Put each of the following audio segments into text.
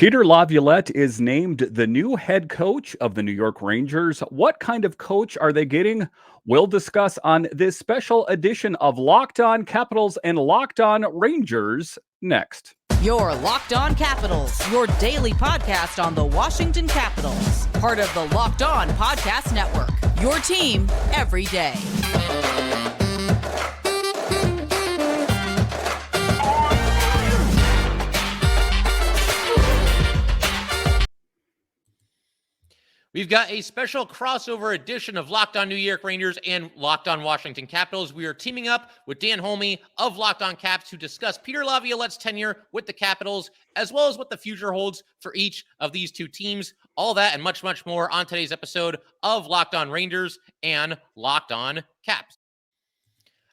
Peter Laviolette is named the new head coach of the New York Rangers. What kind of coach are they getting? We'll discuss on this special edition of Locked On Capitals and Locked On Rangers next. Your Locked On Capitals, your daily podcast on the Washington Capitals. Part of the Locked On Podcast Network, your team every day. We've got a special crossover edition of Locked On New York Rangers and Locked On Washington Capitals. We are teaming up with Dan Holme of Locked On Caps to discuss Peter Laviolette's tenure with the Capitals, as well as what the future holds for each of these two teams. All that and much, much more on today's episode of Locked On Rangers and Locked On Caps.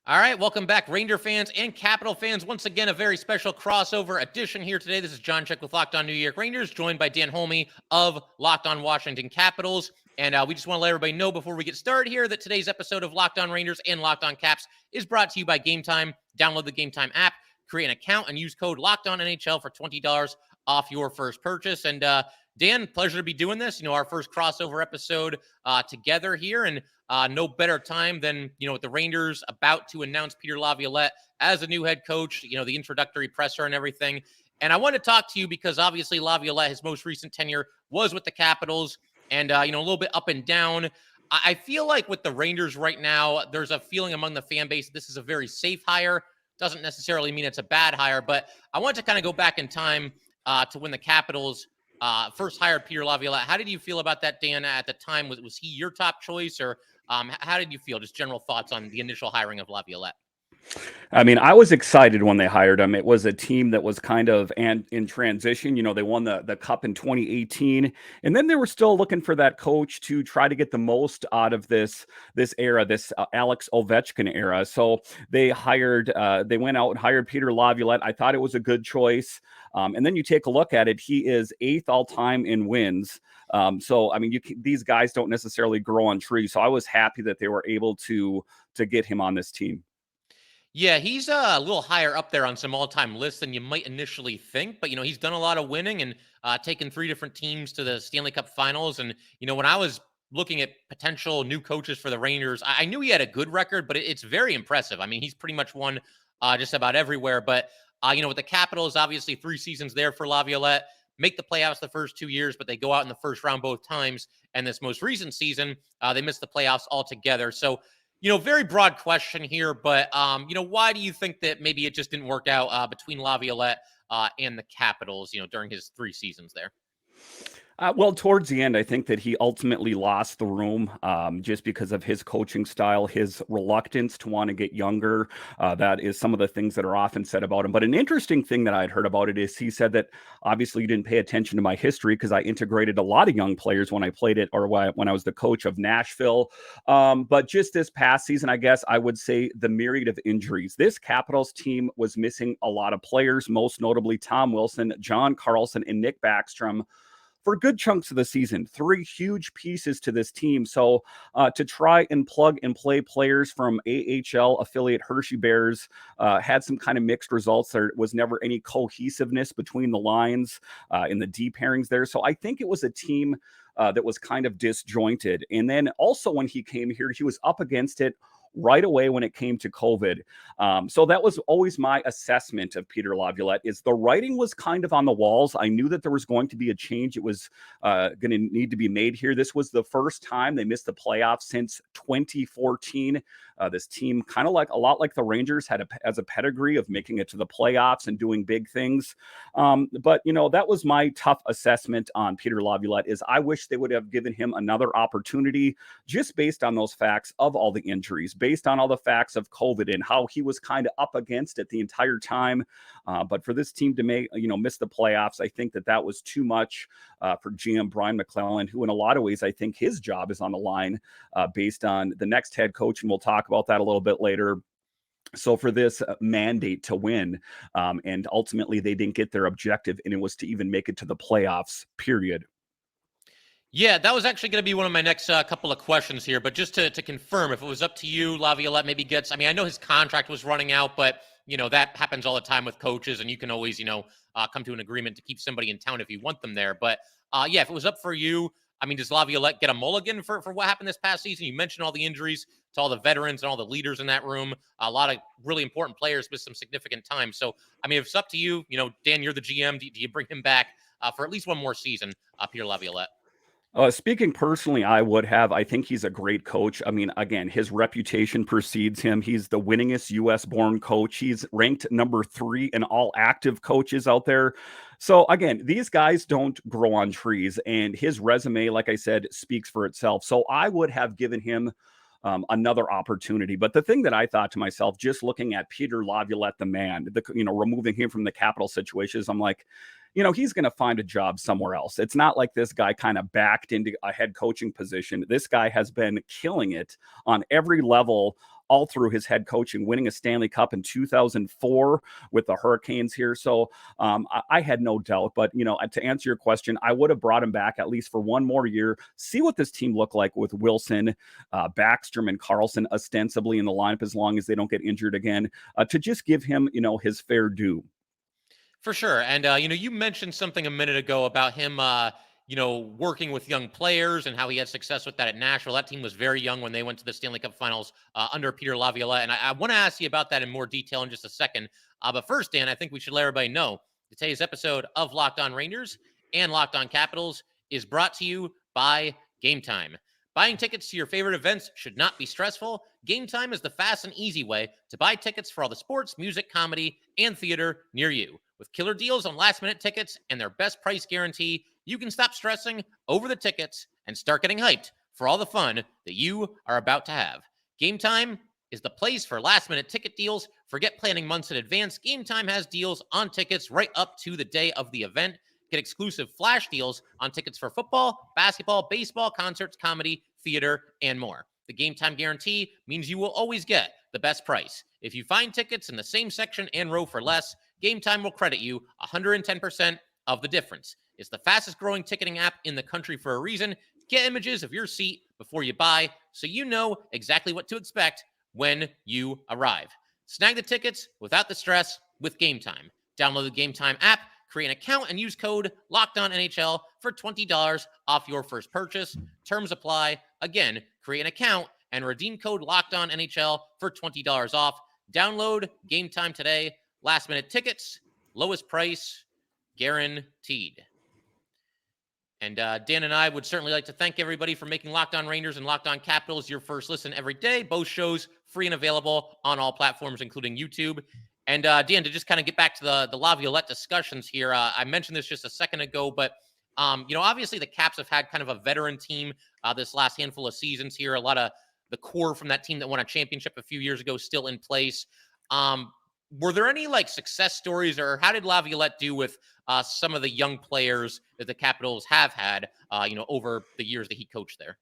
All right, welcome back, Ranger fans and Capital fans. Once again, a very special crossover edition here today. This is Jon Chik with Locked On New York Rangers, joined by Dan Holme of Locked On Washington Capitals. And we just want to let everybody know before we get started here that today's episode of Locked On Rangers and Locked On Caps is brought to you by Game Time. Download the Game Time app, create an account, and use code LOCKEDONNHL for $20 off your first purchase. And Dan, pleasure to be doing this. Our first crossover episode together here, and no better time than, with the Rangers about to announce Peter Laviolette as a new head coach, the introductory presser and everything. And I want to talk to you because obviously Laviolette, his most recent tenure was with the Capitals, and, a little bit up and down. I feel like with the Rangers right now, there's a feeling among the fan base this is a very safe hire. Doesn't necessarily mean it's a bad hire, but I want to kind of go back in time to when the Capitals first hired Peter Laviolette. How did you feel about that, Dan, at the time? Was he your top choice, or how did you feel? Just general thoughts on the initial hiring of Laviolette. I mean, I was excited when they hired him. It was a team that was kind of in transition. They won the Cup in 2018, and then they were still looking for that coach to try to get the most out of this era, this Alex Ovechkin era. So they went out and hired Peter Laviolette. I thought it was a good choice. And then you take a look at it; he is 8th all time in wins. So I mean, these guys don't necessarily grow on trees. So I was happy that they were able to get him on this team. Yeah, he's a little higher up there on some all-time lists than you might initially think. But, he's done a lot of winning and taken 3 different teams to the Stanley Cup Finals. And, when I was looking at potential new coaches for the Rangers, I knew he had a good record, but it's very impressive. I mean, he's pretty much won just about everywhere. But, with the Capitals, obviously 3 seasons there for Laviolette, make the playoffs the first 2 years, but they go out in the first round both times. And this most recent season, they missed the playoffs altogether. So, very broad question here, but, why do you think that maybe it just didn't work out between Laviolette and the Capitals, during his 3 seasons there? Well, towards the end, I think that he ultimately lost the room just because of his coaching style, his reluctance to want to get younger. That is some of the things that are often said about him. But an interesting thing that I'd heard about it is he said that obviously you didn't pay attention to my history because I integrated a lot of young players when I played it or when I was the coach of Nashville. But just this past season, I guess I would say the myriad of injuries. This Capitals team was missing a lot of players, most notably Tom Wilson, John Carlson, and Nick Backstrom for good chunks of the season. 3 huge pieces to this team. So to try and plug and play players from AHL affiliate Hershey Bears had some kind of mixed results. There was never any cohesiveness between the lines in the D pairings there. So I think it was a team that was kind of disjointed. And then also when he came here, he was up against it right away when it came to COVID. So that was always my assessment of Peter Laviolette, is the writing was kind of on the walls. I knew that there was going to be a change. It was going to need to be made here. This was the first time they missed the playoffs since 2014. This team, kind of like a lot like the Rangers, has a pedigree of making it to the playoffs and doing big things. But, that was my tough assessment on Peter Laviolette, is I wish they would have given him another opportunity just based on those facts of all the injuries, based on all the facts of COVID and how he was kind of up against it the entire time. But for this team to miss the playoffs, I think that was too much for GM Brian McClellan, who in a lot of ways, I think his job is on the line based on the next head coach. And we'll talk about that a little bit later. So for this mandate to win, and ultimately they didn't get their objective, and it was to even make it to the playoffs, period. Yeah, that was actually going to be one of my next couple of questions here. But just to confirm, if it was up to you, Laviolette maybe gets, I know his contract was running out, but, that happens all the time with coaches, and you can always, come to an agreement to keep somebody in town if you want them there. But yeah, if it was up for you, I mean, does Laviolette get a mulligan for what happened this past season? You mentioned all the injuries to all the veterans and all the leaders in that room. A lot of really important players missed some significant time. So, I mean, if it's up to you, Dan, you're the GM. Do you bring him back for at least one more season, Peter Laviolette? Speaking personally, I would have. I think he's a great coach. I mean, again, his reputation precedes him. He's the winningest U.S. born coach. He's ranked number 3 in all active coaches out there. So again, these guys don't grow on trees, and his resume, like I said, speaks for itself. So I would have given him another opportunity. But the thing that I thought to myself, just looking at Peter Laviolette, the man, removing him from the capital situation, is I'm like, he's going to find a job somewhere else. It's not like this guy kind of backed into a head coaching position. This guy has been killing it on every level all through his head coaching, winning a Stanley Cup in 2004 with the Hurricanes here. So I had no doubt. But, to answer your question, I would have brought him back at least for one more year, see what this team looked like with Wilson, Backstrom, and Carlson ostensibly in the lineup as long as they don't get injured again, to just give him, his fair due. For sure. And, you mentioned something a minute ago about him, working with young players and how he had success with that at Nashville. That team was very young when they went to the Stanley Cup Finals under Peter Laviolette. And I want to ask you about that in more detail in just a second. But first, Dan, I think we should let everybody know that today's episode of Locked On Rangers and Locked On Capitals is brought to you by Game Time. Buying tickets to your favorite events should not be stressful. Game Time is the fast and easy way to buy tickets for all the sports, music, comedy, and theater near you. With killer deals on last-minute tickets and their best price guarantee, you can stop stressing over the tickets and start getting hyped for all the fun that you are about to have. Game Time is the place for last-minute ticket deals. Forget planning months in advance. Game Time has deals on tickets right up to the day of the event. Get exclusive flash deals on tickets for football, basketball, baseball, concerts, comedy, theater, and more. The Game Time guarantee means you will always get the best price. If you find tickets in the same section and row for less, Game Time will credit you 110% of the difference. It's the fastest growing ticketing app in the country for a reason. Get images of your seat before you buy so you know exactly what to expect when you arrive. Snag the tickets without the stress with Game Time. Download the Game Time app, create an account, and use code LOCKEDONNHL for $20 off your first purchase. Terms apply. Again, create an account and redeem code LOCKEDONNHL for $20 off. Download Game Time today. Last minute tickets, lowest price, guaranteed. And Dan and I would certainly like to thank everybody for making Locked On Rangers and Locked On Capitals your first listen every day. Both shows free and available on all platforms, including YouTube. And Dan, to just kind of get back to the Laviolette discussions here, I mentioned this just a second ago, but obviously the Caps have had kind of a veteran team this last handful of seasons here. A lot of the core from that team that won a championship a few years ago still in place. Were there any success stories, or how did Laviolette do with some of the young players that the Capitals have had, over the years that he coached there?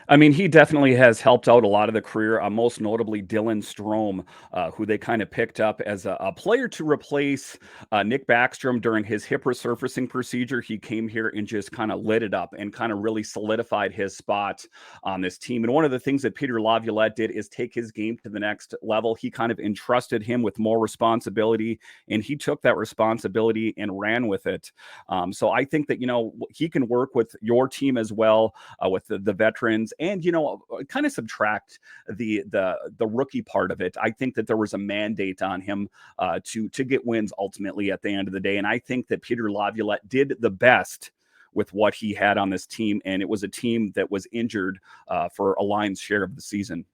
I mean, he definitely has helped out a lot of the career, most notably Dylan Strome, who they kind of picked up as a player to replace Nick Backstrom during his hip resurfacing procedure. He came here and just kind of lit it up and kind of really solidified his spot on this team. And one of the things that Peter Laviolette did is take his game to the next level. He kind of entrusted him with more responsibility, and he took that responsibility and ran with it. So I think that, he can work with your team as well, with the veterans, and kind of subtract the rookie part of it. I think that there was a mandate on him to get wins ultimately at the end of the day, and I think that Peter Laviolette did the best with what he had on this team, and it was a team that was injured for a lion's share of the season.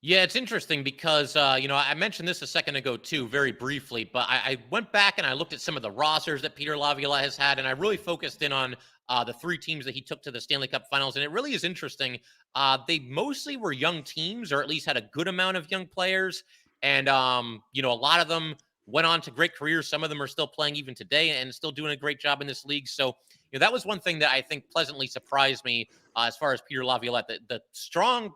Yeah, it's interesting because, I mentioned this a second ago too, very briefly, but I went back and I looked at some of the rosters that Peter Laviolette has had, and I really focused in on the 3 teams that he took to the Stanley Cup Finals. And it really is interesting. They mostly were young teams, or at least had a good amount of young players. And, a lot of them went on to great careers. Some of them are still playing even today and still doing a great job in this league. So, that was one thing that I think pleasantly surprised me as far as Peter Laviolette, the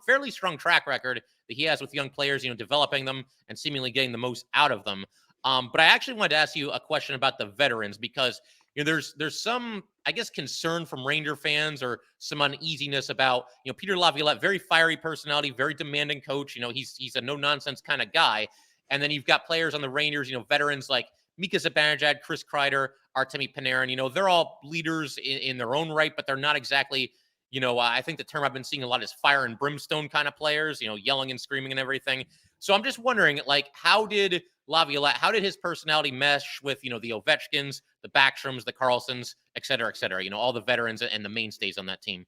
fairly strong track record that he has with young players, developing them and seemingly getting the most out of them. But I actually wanted to ask you a question about the veterans, because there's some, I guess, concern from Ranger fans, or some uneasiness about, Peter Laviolette, very fiery personality, very demanding coach. He's a no nonsense kind of guy. And then you've got players on the Rangers, veterans like Mika Zibanejad, Chris Kreider, Artemi Panarin. They're all leaders in their own right, but they're not exactly, I think the term I've been seeing a lot is fire and brimstone kind of players, yelling and screaming and everything. So I'm just wondering, like, how did his personality mesh with, the Ovechkins, the Backstroms, the Carlsons, et cetera, all the veterans and the mainstays on that team?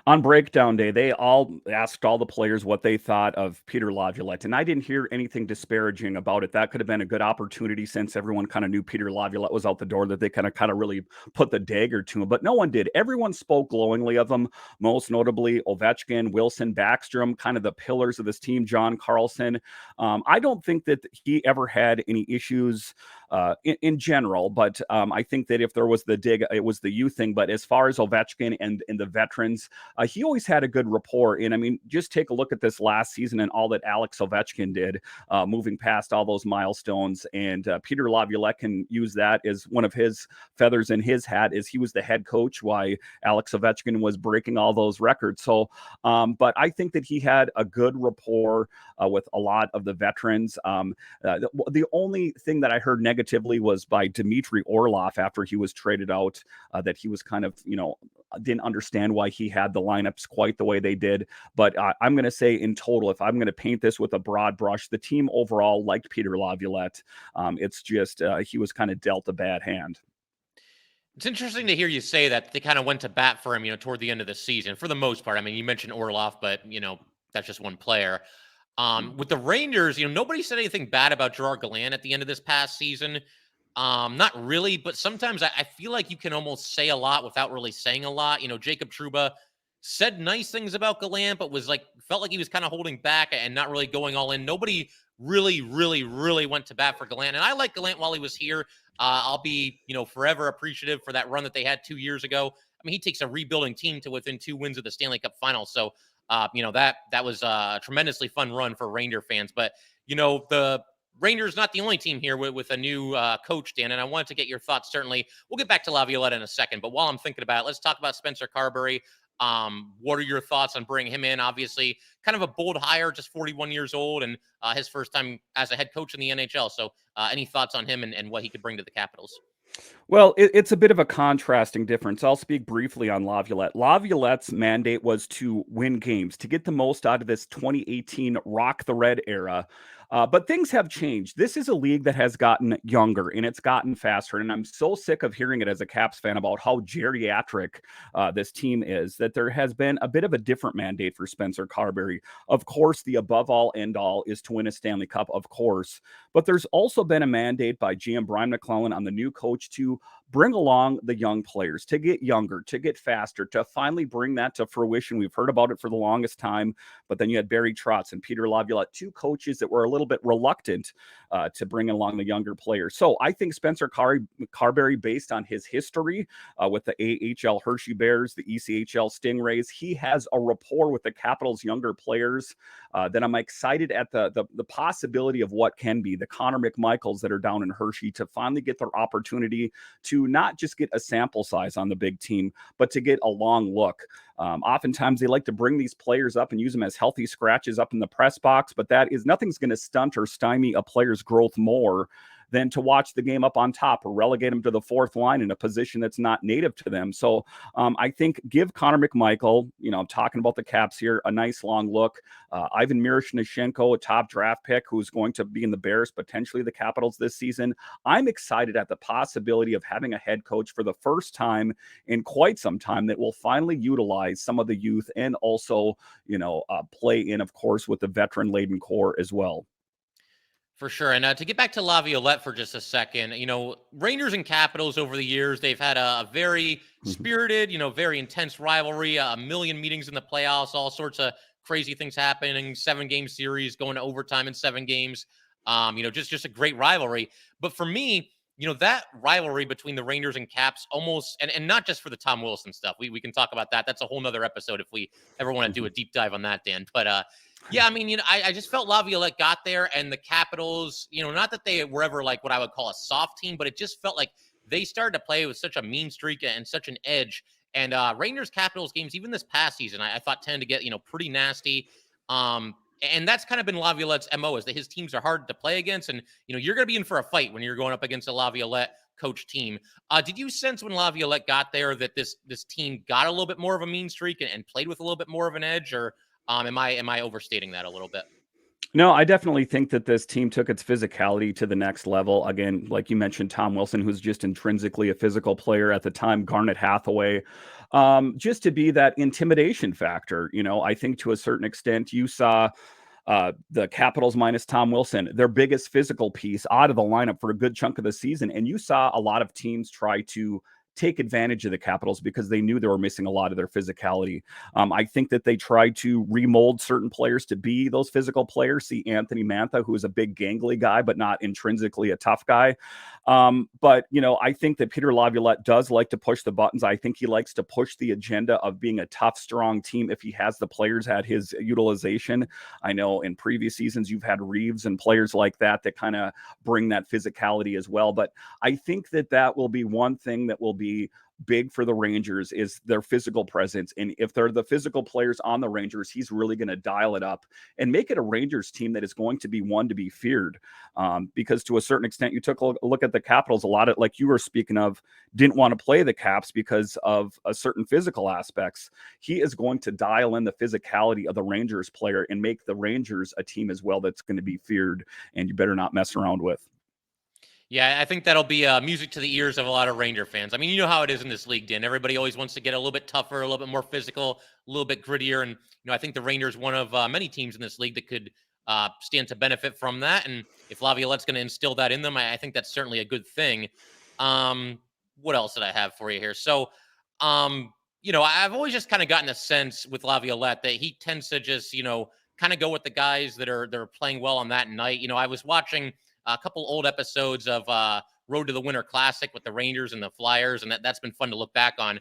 On breakdown day, they all asked all the players what they thought of Peter Laviolette, and I didn't hear anything disparaging about it. That could have been a good opportunity since everyone kind of knew Peter Laviolette was out the door, that they kind of really put the dagger to him, but no one did. Everyone spoke glowingly of him, most notably Ovechkin, Wilson, Backstrom, kind of the pillars of this team, John Carlson. I don't think that he ever had any issues in general, but I think that if there was the dig, it was the youth thing. But as far as Ovechkin and the veterans, he always had a good rapport. And I mean, just take a look at this last season and all that Alex Ovechkin did, moving past all those milestones. And Peter Laviolette can use that as one of his feathers in his hat, as he was the head coach while Alex Ovechkin was breaking all those records. So, but I think that he had a good rapport with a lot of the veterans. The only thing that I heard negatively was by Dmitry Orlov after he was traded out, that he was kind of, didn't understand why he had the lineups quite the way they did. But I'm going to say in total, if I'm going to paint this with a broad brush, the team overall liked Peter Laviolette. It's just he was kind of dealt a bad hand. It's interesting to hear you say that they kind of went to bat for him, toward the end of the season for the most part. I mean, you mentioned Orlov, but that's just one player. With the Rangers, nobody said anything bad about Gerard Gallant at the end of this past season. Not really, but sometimes I feel like you can almost say a lot without really saying a lot. Jacob Trouba said nice things about Gallant, but felt like he was kind of holding back and not really going all in. Nobody really, really, really went to bat for Gallant. And I like Gallant while he was here. I'll be, forever appreciative for that run that they had 2 years ago. I mean, he takes a rebuilding team to within 2 wins of the Stanley Cup Finals. So, that was a tremendously fun run for Ranger fans. But, the Rangers not the only team here with a new coach, Dan, and I wanted to get your thoughts. Certainly, we'll get back to Laviolette in a second, but while I'm thinking about it, let's talk about Spencer Carbery. What are your thoughts on bringing him in? Obviously, kind of a bold hire, just 41 years old, and his first time as a head coach in the NHL. So, any thoughts on him and what he could bring to the Capitals? Well, it's a bit of a contrasting difference. I'll speak briefly on Laviolette. Laviolette's mandate was to win games, to get the most out of this 2018 Rock the Red era. But things have changed. This is a league that has gotten younger and it's gotten faster. And I'm so sick of hearing it as a Caps fan about how geriatric this team is, that there has been a bit of a different mandate for Spencer Carbery. Of course, the above all end all is to win a Stanley Cup, of course. But there's also been a mandate by GM Brian McClellan on the new coach to bring along the young players, to get younger, to get faster, to finally bring that to fruition. We've heard about it for the longest time, but then you had Barry Trotz and Peter Laviolette, two coaches that were a little bit reluctant to bring along the younger players. So I think Spencer Carbery, based on his history with the AHL Hershey Bears, the ECHL Stingrays, he has a rapport with the Capitals' younger players that I'm excited at the possibility of what can be. The Connor McMichaels that are down in Hershey to finally get their opportunity to not just get a sample size on the big team, but to get a long look. Oftentimes they like to bring these players up and use them as healthy scratches up in the press box, but nothing's going to stunt or stymie a player's growth more than to watch the game up on top or relegate them to the fourth line in a position that's not native to them. So I think give Connor McMichael, I'm talking about the Caps here, a nice long look. Ivan Miroshnichenko, a top draft pick who's going to be in the Bears, potentially the Capitals this season. I'm excited at the possibility of having a head coach for the first time in quite some time that will finally utilize some of the youth and also, play in, of course, with the veteran-laden core as well. For sure. And to get back to Laviolette for just a second, Rangers and Capitals over the years, they've had a very spirited, very intense rivalry, a million meetings in the playoffs, all sorts of crazy things happening, 7-game series, going to overtime in 7 games, just a great rivalry. But for me, that rivalry between the Rangers and Caps almost, and not just for the Tom Wilson stuff. We can talk about that. That's a whole nother episode if we ever want to do a deep dive on that, Dan. But yeah, I mean, I just felt Laviolette got there and the Capitals, not that they were ever like what I would call a soft team, but it just felt like they started to play with such a mean streak and such an edge. And Rangers Capitals games, even this past season, I thought tended to get, pretty nasty. And that's kind of been Laviolette's MO, is that his teams are hard to play against. And, you're going to be in for a fight when you're going up against a Laviolette coach team. Did you sense when Laviolette got there that this team got a little bit more of a mean streak and played with a little bit more of an edge? Or am I overstating that a little bit? No, I definitely think that this team took its physicality to the next level. Again, like you mentioned, Tom Wilson, who's just intrinsically a physical player at the time, Garnet Hathaway, just to be that intimidation factor. I think to a certain extent, you saw the Capitals minus Tom Wilson, their biggest physical piece out of the lineup for a good chunk of the season. And you saw a lot of teams try to take advantage of the Capitals because they knew they were missing a lot of their physicality. I think that they tried to remold certain players to be those physical players. See Anthony Mantha, who is a big gangly guy, but not intrinsically a tough guy. But I think that Peter Laviolette does like to push the buttons. I think he likes to push the agenda of being a tough, strong team if he has the players at his utilization. I know in previous seasons you've had Reeves and players like that kind of bring that physicality as well. But I think that will be one thing that will be big for the Rangers, is their physical presence. And if they're the physical players on the Rangers, he's really going to dial it up and make it a Rangers team that is going to be one to be feared. Because to a certain extent, you took a look at the Capitals, a lot of, like you were speaking of, didn't want to play the Caps because of a certain physical aspects. He is going to dial in the physicality of the Rangers player and make the Rangers a team as well that's going to be feared and you better not mess around with. Yeah, I think that'll be music to the ears of a lot of Ranger fans. I mean, you know how it is in this league, Dan. Everybody always wants to get a little bit tougher, a little bit more physical, a little bit grittier. And, I think the Rangers, one of many teams in this league that could stand to benefit from that. And if Laviolette's going to instill that in them, I think that's certainly a good thing. What else did I have for you here? So, I've always just kind of gotten a sense with Laviolette that he tends to just, kind of go with the guys that are playing well on that night. I was watching a couple old episodes of Road to the Winter Classic with the Rangers and the Flyers, and that's been fun to look back on.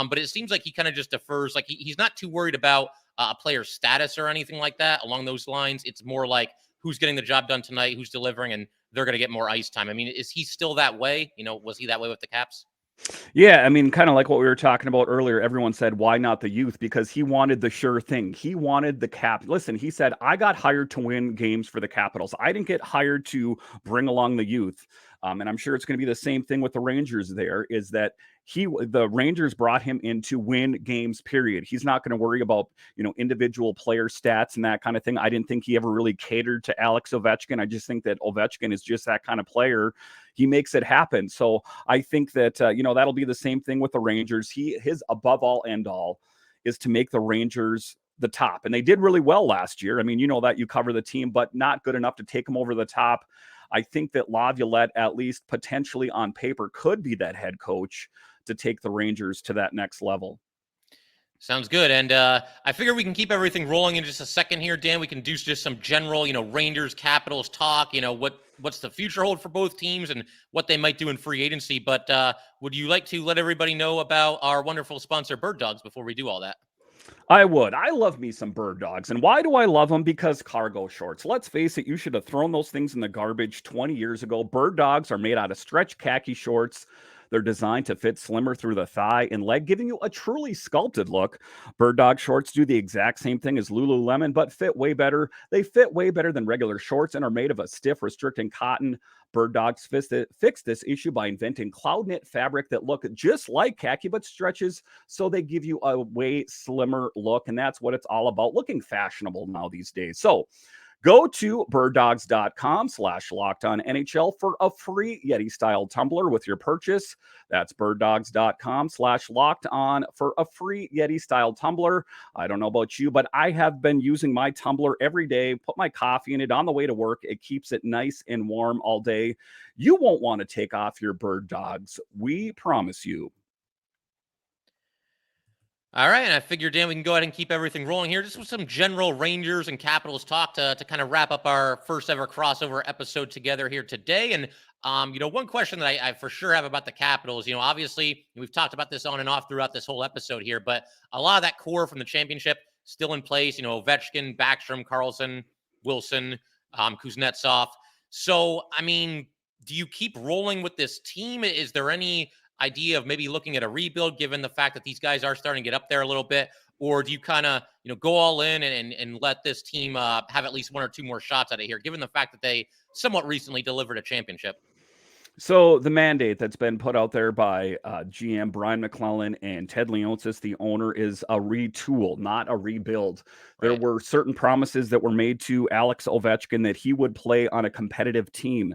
But it seems like he kind of just defers. Like he's not too worried about a player's status or anything like that along those lines. It's more like who's getting the job done tonight, who's delivering, and they're going to get more ice time. I mean, is he still that way? Was he that way with the Caps? Yeah, I mean, kind of like what we were talking about earlier. Everyone said, why not the youth? Because he wanted the sure thing. He wanted the cap. Listen, he said, I got hired to win games for the Capitals. I didn't get hired to bring along the youth. And I'm sure it's going to be the same thing with the Rangers there, is that the Rangers brought him in to win games, period. He's not going to worry about, individual player stats and that kind of thing. I didn't think he ever really catered to Alex Ovechkin. I just think that Ovechkin is just that kind of player. He makes it happen. So I think that, that'll be the same thing with the Rangers. His above all end all is to make the Rangers the top. And they did really well last year. I mean, that you cover the team, but not good enough to take them over the top. I think that Laviolette, at least potentially on paper, could be that head coach to take the Rangers to that next level. Sounds good. And I figure we can keep everything rolling in just a second here, Dan. We can do just some general, Rangers, Capitals talk, what's the future hold for both teams and what they might do in free agency. But would you like to let everybody know about our wonderful sponsor, Bird Dogs, before we do all that? I would. I love me some Bird Dogs. And why do I love them? Because cargo shorts. Let's face it, you should have thrown those things in the garbage 20 years ago. Bird Dogs are made out of stretch khaki shorts. They're designed to fit slimmer through the thigh and leg, giving you a truly sculpted look. Bird Dog shorts do the exact same thing as Lululemon, but fit way better. They fit way better than regular shorts and are made of a stiff, restricting cotton. Bird Dogs fixed this issue by inventing cloud knit fabric that look just like khaki but stretches, so they give you a way slimmer look, and that's what it's all about, looking fashionable now these days. So go to birddogs.com/lockedonnhl for a free Yeti style tumbler with your purchase. That's birddogs.com/lockedon for a free Yeti style tumbler. I don't know about you, but I have been using my tumbler every day, put my coffee in it on the way to work. It keeps it nice and warm all day. You won't want to take off your Bird Dogs. We promise you. All right, and I figured, Dan, we can go ahead and keep everything rolling here. Just with some general Rangers and Capitals talk to kind of wrap up our first ever crossover episode together here today. And, one question that I for sure have about the Capitals, obviously we've talked about this on and off throughout this whole episode here, but a lot of that core from the championship still in place, Ovechkin, Backstrom, Carlson, Wilson, Kuznetsov. So, I mean, do you keep rolling with this team? Is there any idea of maybe looking at a rebuild given the fact that these guys are starting to get up there a little bit? or do you kind of, go all in and let this team have at least one or two more shots out of here, given the fact that they somewhat recently delivered a championship? So the mandate that's been put out there by GM Brian McClellan and Ted Leonsis, the owner, is a retool, not a rebuild. There Right. were certain promises that were made to Alex Ovechkin that he would play on a competitive team.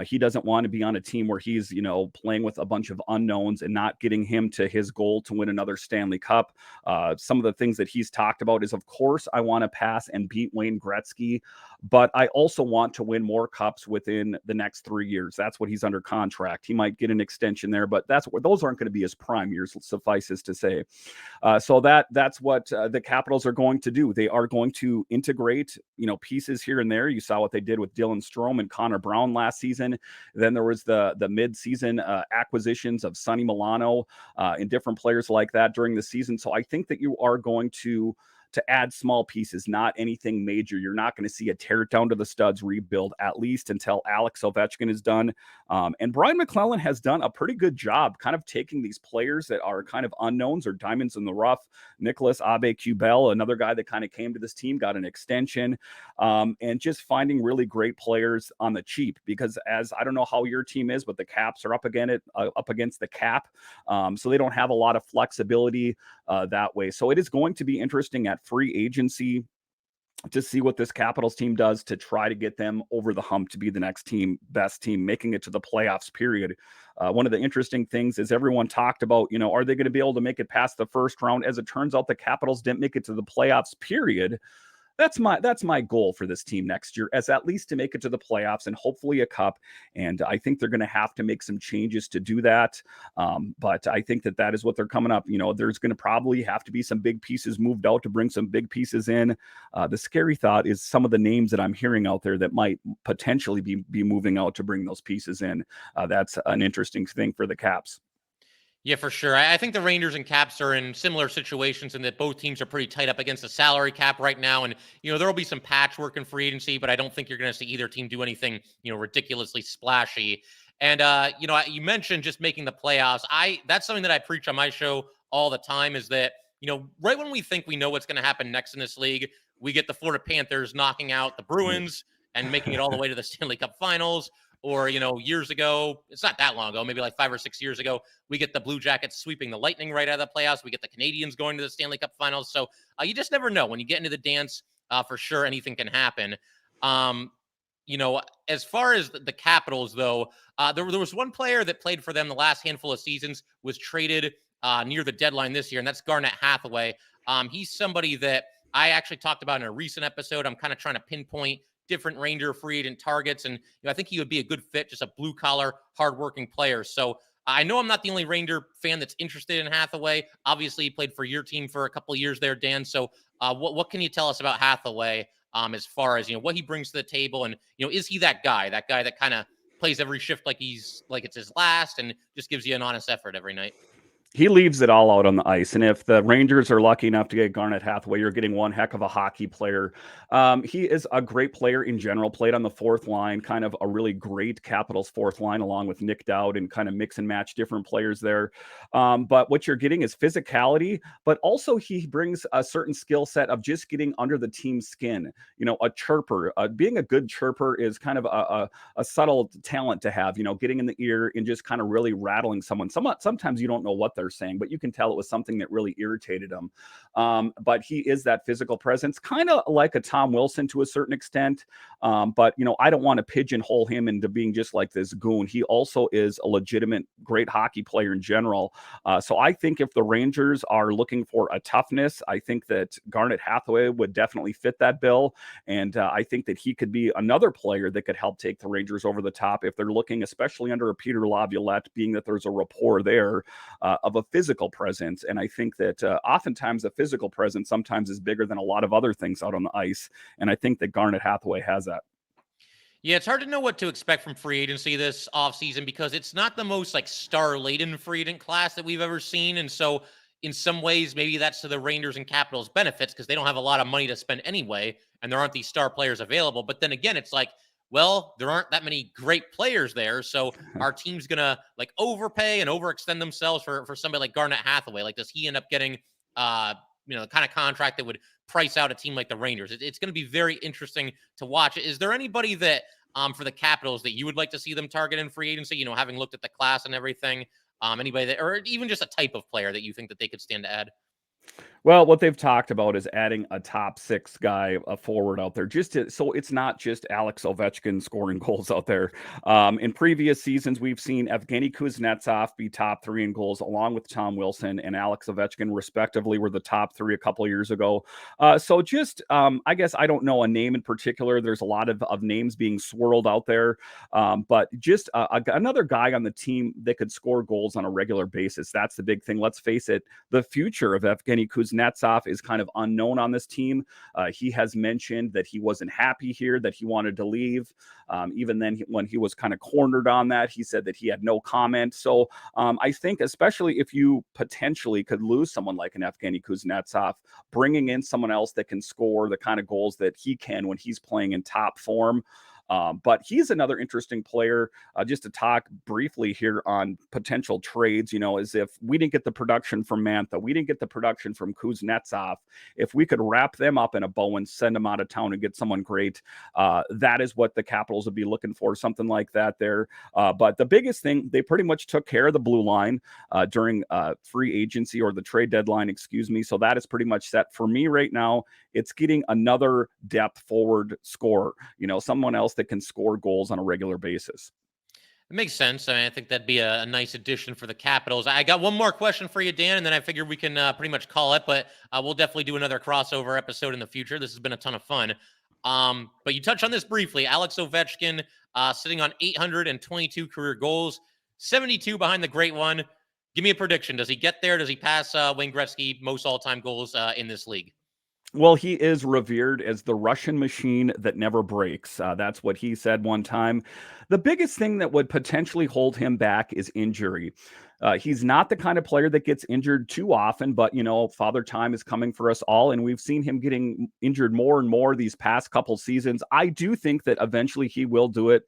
He doesn't want to be on a team where he's, playing with a bunch of unknowns and not getting him to his goal to win another Stanley Cup. Some of the things that he's talked about is, of course, I want to pass and beat Wayne Gretzky, but I also want to win more cups within the next 3 years. That's what he's under contract. He might get an extension there, but those aren't going to be his prime years, suffices to say. So that's what the Capitals are going to do. They are going to integrate, pieces here and there. You saw what they did with Dylan Strome and Connor Brown last season. Then there was the mid-season acquisitions of Sonny Milano and different players like that during the season. So I think that you are going to add small pieces, not anything major. You're not going to see a tear down to the studs rebuild, at least until Alex Ovechkin is done. And Brian McClellan has done a pretty good job kind of taking these players that are kind of unknowns or diamonds in the rough. Nicholas Abe-Kubel, another guy that kind of came to this team, got an extension, and just finding really great players on the cheap. Because as I don't know how your team is, but the Caps are up against the cap, so they don't have a lot of flexibility that way. So it is going to be interesting at free agency to see what this Capitals team does to try to get them over the hump to be the next best team, making it to the playoffs, period. One of the interesting things is everyone talked about, are they going to be able to make it past the first round? As it turns out, the Capitals didn't make it to the playoffs, period. That's my goal for this team next year, as at least to make it to the playoffs and hopefully a cup. And I think they're going to have to make some changes to do that. But I think that is what they're coming up. There's going to probably have to be some big pieces moved out to bring some big pieces in. The scary thought is some of the names that I'm hearing out there that might potentially be moving out to bring those pieces in. That's an interesting thing for the Caps. Yeah, for sure. I think the Rangers and Caps are in similar situations in that both teams are pretty tight up against the salary cap right now. And, there'll be some patchwork in free agency, but I don't think you're going to see either team do anything, ridiculously splashy. And, you mentioned just making the playoffs. That's something that I preach on my show all the time is that, right when we think we know what's going to happen next in this league, we get the Florida Panthers knocking out the Bruins and making it all the way to the Stanley Cup Finals. Or, years ago, it's not that long ago, maybe like 5 or 6 years ago, we get the Blue Jackets sweeping the Lightning right out of the playoffs. We get the Canadians going to the Stanley Cup Finals. So you just never know. When you get into the dance, for sure, anything can happen. As far as the Capitals, though, there was one player that played for them the last handful of seasons, was traded near the deadline this year, and that's Garnet Hathaway. He's somebody that I actually talked about in a recent episode. I'm kind of trying to pinpoint different Ranger free agent targets. And I think he would be a good fit, just a blue collar, hardworking player. So I know I'm not the only Ranger fan that's interested in Hathaway. Obviously, he played for your team for a couple of years there, Dan. So what can you tell us about Hathaway as far as, what he brings to the table? And, is he that guy that kind of plays every shift like it's his last and just gives you an honest effort every night? He leaves it all out on the ice. And if the Rangers are lucky enough to get Garnet Hathaway, you're getting one heck of a hockey player. He is a great player in general, played on the fourth line, kind of a really great Capitals fourth line, along with Nick Dowd, and kind of mix and match different players there. But what you're getting is physicality, but also he brings a certain skill set of just getting under the team's skin. A chirper. Being a good chirper is kind of a subtle talent to have, getting in the ear and just kind of really rattling someone. Sometimes you don't know what they're saying, but you can tell it was something that really irritated him. But he is that physical presence, kind of like a Tom Wilson to a certain extent. But, I don't want to pigeonhole him into being just like this goon. He also is a legitimate great hockey player in general. So I think if the Rangers are looking for a toughness, I think that Garnet Hathaway would definitely fit that bill. And I think that he could be another player that could help take the Rangers over the top if they're looking, especially under a Peter Laviolette, being that there's a rapport there of a physical presence. And I think that oftentimes a physical presence sometimes is bigger than a lot of other things out on the ice. And I think that Garnet Hathaway has that. Yeah, it's hard to know what to expect from free agency this offseason because it's not the most star-laden free agent class that we've ever seen. And so in some ways, maybe that's to the Rangers and Capitals benefits because they don't have a lot of money to spend anyway, and there aren't these star players available. But then again, it's well, there aren't that many great players there. So our team's going to overpay and overextend themselves for somebody like Garnet Hathaway. Does he end up getting the kind of contract that would price out a team like the Rangers. It's going to be very interesting to watch. Is there anybody that for the Capitals that you would like to see them target in free agency? Having looked at the class and everything, anybody that, or even just a type of player that you think that they could stand to add? Well, what they've talked about is adding a top 6 guy, a forward out there, so it's not just Alex Ovechkin scoring goals out there. In previous seasons, we've seen Evgeny Kuznetsov be top 3 in goals, along with Tom Wilson and Alex Ovechkin, respectively, were the top 3 a couple of years ago. I guess I don't know a name in particular. There's a lot of names being swirled out there, but just another guy on the team that could score goals on a regular basis. That's the big thing. Let's face it, the future of Evgeny Kuznetsov is kind of unknown on this team. He has mentioned that he wasn't happy here, that he wanted to leave. Even then, when he was kind of cornered on that, he said that he had no comment. So I think, especially if you potentially could lose someone like an Evgeny Kuznetsov, bringing in someone else that can score the kind of goals that he can when he's playing in top form. But he's another interesting player. Just to talk briefly here on potential trades, as if we didn't get the production from Mantha, we didn't get the production from Kuznetsov. If we could wrap them up in a bow and send them out of town and get someone great, that is what the Capitals would be looking for, something like that there. But the biggest thing, they pretty much took care of the blue line during free agency, or the trade deadline, excuse me. So that is pretty much set for me right now. It's getting another depth forward scorer, someone else that can score goals on a regular basis. It makes sense. I think that'd be a nice addition for the Capitals. I got one more question for you, Dan, and then I figured we can pretty much call it, but we'll definitely do another crossover episode in the future. This has been a ton of fun. But you touched on this briefly. Alex Ovechkin sitting on 822 career goals, 72 behind the great one. Give me a prediction. Does he get there? Does he pass Wayne Gretzky, most all-time goals in this league? Well, he is revered as the Russian machine that never breaks. That's what he said one time. The biggest thing that would potentially hold him back is injury. He's not the kind of player that gets injured too often, but, Father Time is coming for us all, and we've seen him getting injured more and more these past couple seasons. I do think that eventually he will do it.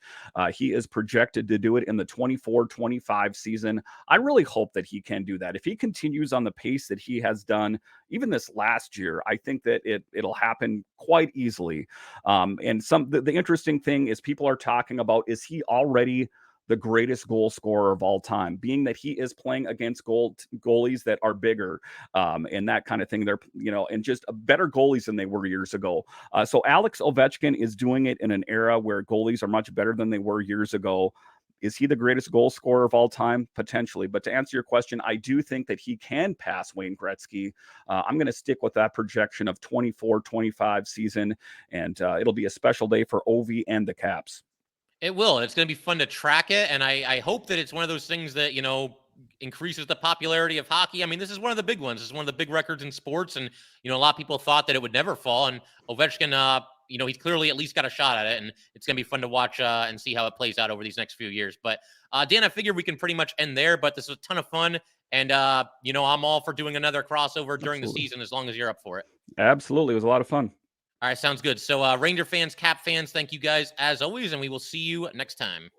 He is projected to do it in the 24-25 season. I really hope that he can do that. If he continues on the pace that he has done, even this last year, I think that it'll happen quite easily. And the interesting thing is, people are talking about, is he already the greatest goal scorer of all time, being that he is playing against goalies that are bigger and that kind of thing. They're, and just better goalies than they were years ago. So Alex Ovechkin is doing it in an era where goalies are much better than they were years ago. Is he the greatest goal scorer of all time? Potentially. But to answer your question, I do think that he can pass Wayne Gretzky. I'm going to stick with that projection of 24-25 season, and it'll be a special day for Ovi and the Caps. It will. It's going to be fun to track it. And I hope that it's one of those things that, increases the popularity of hockey. I mean, this is one of the big ones. This is one of the big records in sports. And, a lot of people thought that it would never fall. And Ovechkin, he's clearly at least got a shot at it. And it's going to be fun to watch and see how it plays out over these next few years. But, Dan, I figure we can pretty much end there. But this was a ton of fun. And, I'm all for doing another crossover during the season as long as you're up for it. Absolutely. It was a lot of fun. All right, sounds good. So Ranger fans, Cap fans, thank you guys as always, and we will see you next time.